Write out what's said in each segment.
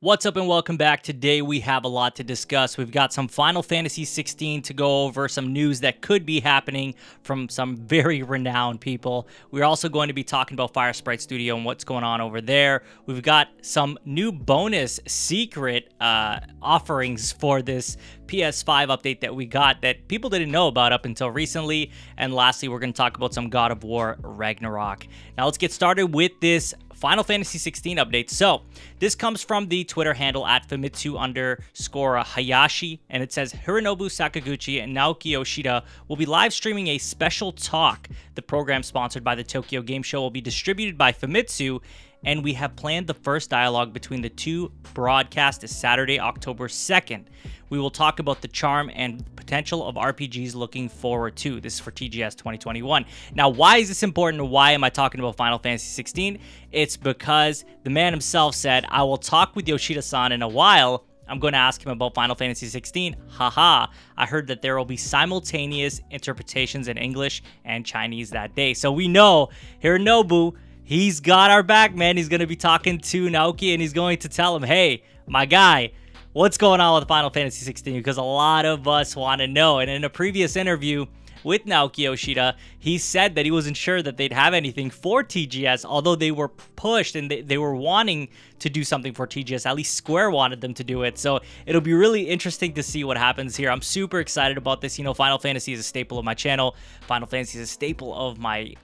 What's up and welcome back. Today we have a lot to discuss. We've got some Final Fantasy XVI to go over, some news that could be happening from some very renowned people. We're also going to be talking about FireSprite Studio and what's going on over there. We've got some new bonus secret offerings for this PS5 update that we got that people didn't know about up until recently. And lastly, we're going to talk about some God of War Ragnarok. Now let's get started with this Final Fantasy XVI update. So this comes from the Twitter handle at Famitsu_Hayashi, and it says Hironobu Sakaguchi and Naoki Yoshida will be live streaming a special talk. The program, sponsored by the Tokyo Game Show, will be distributed by Famitsu, and we have planned the first dialogue between the two broadcast is Saturday, October 2nd. We will talk about the charm and potential of RPGs looking forward to. This is for TGS 2021. Now, why is this important and why am I talking about Final Fantasy 16? It's because the man himself said, I will talk with Yoshida-san in a while. I'm going to ask him about Final Fantasy 16. Haha, I heard that there will be simultaneous interpretations in English and Chinese that day. So we know Hironobu, he's got our back, man. He's going to be talking to Naoki and he's going to tell him, hey, my guy, what's going on with Final Fantasy 16? Because a lot of us want to know. And in a previous interview with Naoki Yoshida, he said that he wasn't sure that they'd have anything for TGS, although they were pushed and they were wanting to do something for TGS. At least Square wanted them to do it. So it'll be really interesting to see what happens here. I'm super excited about this. You know, Final Fantasy is a staple of my channel. Final Fantasy is a staple of my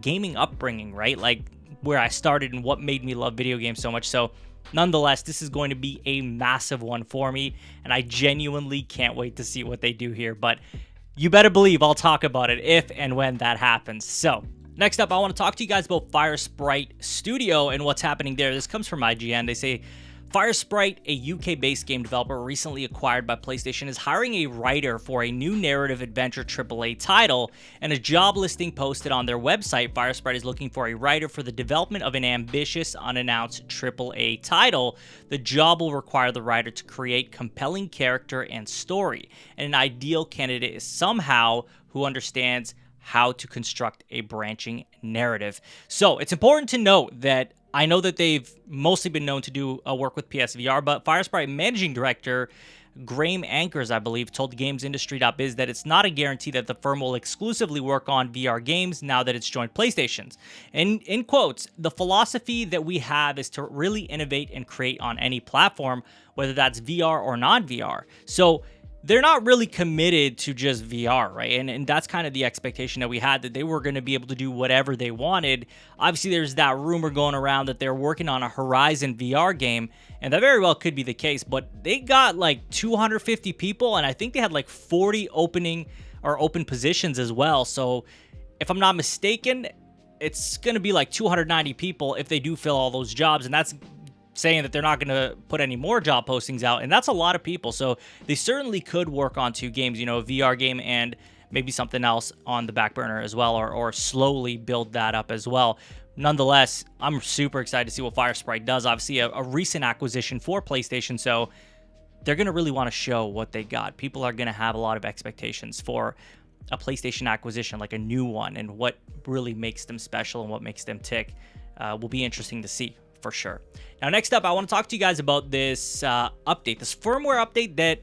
gaming upbringing, right? Like where I started and what made me love video games so much. So nonetheless, this is going to be a massive one for me, and I genuinely can't wait to see what they do here. But you better believe I'll talk about it if and when that happens. So next up, I want to talk to you guys about FireSprite Studio and what's happening there. This comes from IGN. They say FireSprite, a UK-based game developer recently acquired by PlayStation, is hiring a writer for a new narrative adventure AAA title. And a job listing posted on their website, FireSprite is looking for a writer for the development of an ambitious, unannounced AAA title. The job will require the writer to create compelling character and story. And an ideal candidate is somehow who understands how to construct a branching narrative. So it's important to note that I know that they've mostly been known to do work with PSVR, but FireSprite managing director Graham Ankers, I believe, told GamesIndustry.biz that it's not a guarantee that the firm will exclusively work on VR games now that it's joined PlayStation's. And in quotes, the philosophy that we have is to really innovate and create on any platform, whether that's VR or non-VR. So they're not really committed to just VR, right? And that's kind of the expectation that we had, that they were going to be able to do whatever they wanted. Obviously, there's that rumor going around that they're working on a Horizon VR game, and that very well could be the case, but they got like 250 people, and I think they had like 40 open positions as well. So if I'm not mistaken, it's going to be like 290 people if they do fill all those jobs, and that's saying that they're not going to put any more job postings out, and that's a lot of people. So they certainly could work on two games, you know, a VR game and maybe something else on the back burner as well, or slowly build that up as well. Nonetheless, I'm super excited to see what FireSprite does. Obviously, a recent acquisition for PlayStation, so they're going to really want to show what they got. People are going to have a lot of expectations for a PlayStation acquisition, like a new one, and what really makes them special and what makes them tick will be interesting to see for sure. Now, next up, I want to talk to you guys about this update, this firmware update that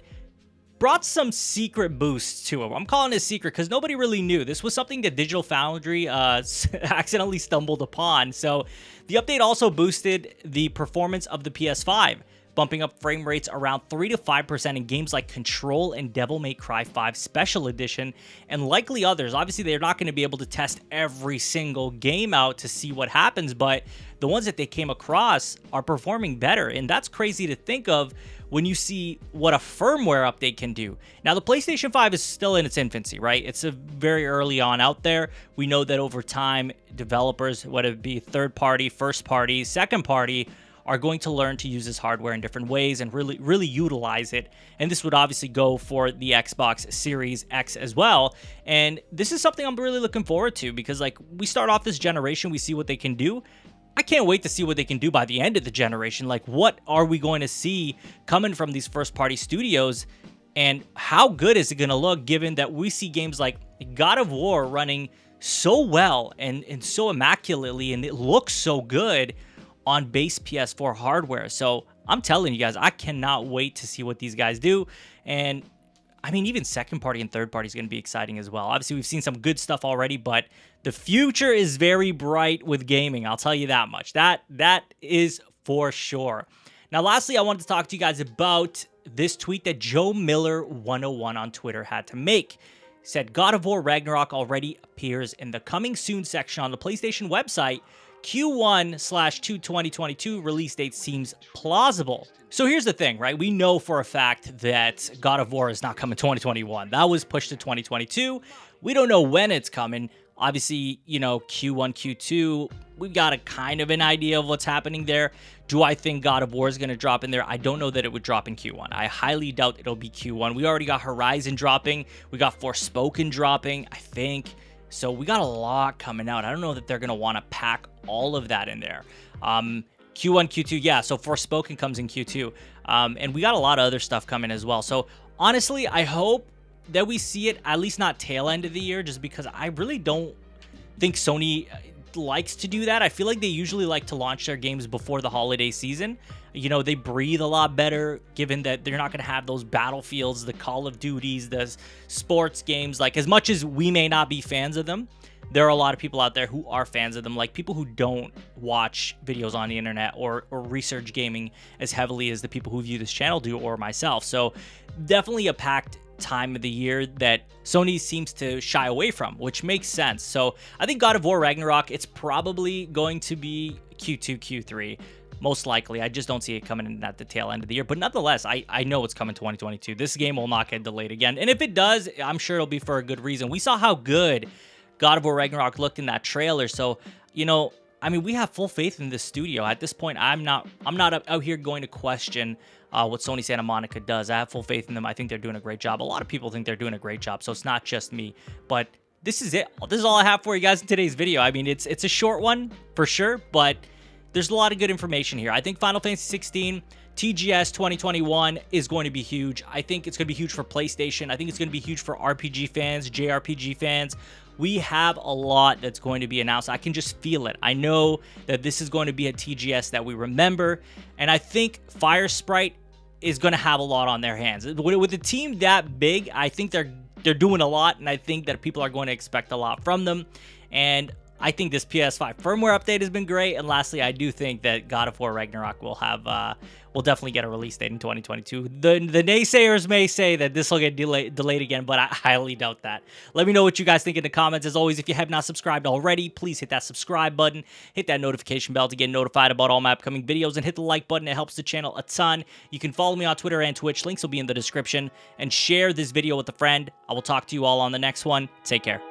brought some secret boosts to it. I'm calling it secret because nobody really knew. This was something that Digital Foundry accidentally stumbled upon. So the update also boosted the performance of the PS5, bumping up frame rates around 3 to 5% in games like Control and Devil May Cry 5 Special Edition, and likely others. Obviously, they're not going to be able to test every single game out to see what happens, but the ones that they came across are performing better, and that's crazy to think of when you see what a firmware update can do. Now, the PlayStation 5 is still in its infancy, right? It's a very early on out there. We know that over time, developers, whether it be third party, first party, second party, are going to learn to use this hardware in different ways and really utilize it. And this would obviously go for the Xbox Series X as well. And this is something I'm really looking forward to, because like we start off this generation, we see what they can do. I can't wait to see what they can do by the end of the generation. Like, what are we going to see coming from these first-party studios, and how good is it going to look, given that we see games like God of War running so well and so immaculately, and it looks so good on base PS4 hardware. So I'm telling you guys, I cannot wait to see what these guys do. And I mean, even second party and third party is going to be exciting as well. Obviously, we've seen some good stuff already, but the future is very bright with gaming. I'll tell you that much. That is for sure. Now, lastly, I wanted to talk to you guys about this tweet that Joe Miller 101 on Twitter had to make. He said, God of War Ragnarok already appears in the coming soon section on the PlayStation website. Q1/2 2022 release date seems plausible. So here's the thing, right? We know for a fact that God of War is not coming 2021. That was pushed to 2022. We don't know when it's coming. Obviously, you know, Q1, Q2, we've got a kind of an idea of what's happening there. Do I think God of War is going to drop in there? I don't know that it would drop in Q1. I highly doubt it'll be Q1. We already got Horizon dropping. We got Forspoken dropping, I think. So we got a lot coming out. I don't know that they're going to want to pack all of that in there. Q1, Q2, yeah, so Forspoken comes in Q2. And we got a lot of other stuff coming as well. So honestly, I hope that we see it at least not tail end of the year, just because I really don't think Sony likes to do that. I feel like they usually like to launch their games before the holiday season. You know, they breathe a lot better, given that they're not going to have those Battlefields, the Call of Duties, the sports games. Like, as much as we may not be fans of them, there are a lot of people out there who are fans of them, like people who don't watch videos on the internet or research gaming as heavily as the people who view this channel do, or myself. So definitely a packed time of the year that Sony seems to shy away from, which makes sense. So I think God of War Ragnarok, it's probably going to be Q2, Q3, most likely. I just don't see it coming in at the tail end of the year. But nonetheless, I know it's coming 2022. This game will not get delayed again. And if it does, I'm sure it'll be for a good reason. We saw how good God of War Ragnarok looked in that trailer. So, you know, I mean, we have full faith in this studio. At this point, I'm not out here going to question what Sony Santa Monica does. I have full faith in them. I think they're doing a great job. A lot of people think they're doing a great job, so it's not just me. But this is it. This is all I have for you guys in today's video. I mean, it's a short one for sure, but there's a lot of good information here. I think Final Fantasy 16 TGS 2021 is going to be huge. I think it's going to be huge for PlayStation. I think it's going to be huge for RPG fans, JRPG fans. We have a lot that's going to be announced. I can just feel it. I know that this is going to be a TGS that we remember, and I think FireSprite is going to have a lot on their hands. With a team that big, I think they're doing a lot, and I think that people are going to expect a lot from them. And I think this PS5 firmware update has been great. And lastly, I do think that God of War Ragnarok will definitely get a release date in 2022. The naysayers may say that this will get delayed again, but I highly doubt that. Let me know what you guys think in the comments. As always, if you have not subscribed already, please hit that subscribe button, hit that notification bell to get notified about all my upcoming videos, and hit the like button. It helps the channel a ton. You can follow me on Twitter and Twitch. Links will be in the description. And share this video with a friend. I will talk to you all on the next one. Take care.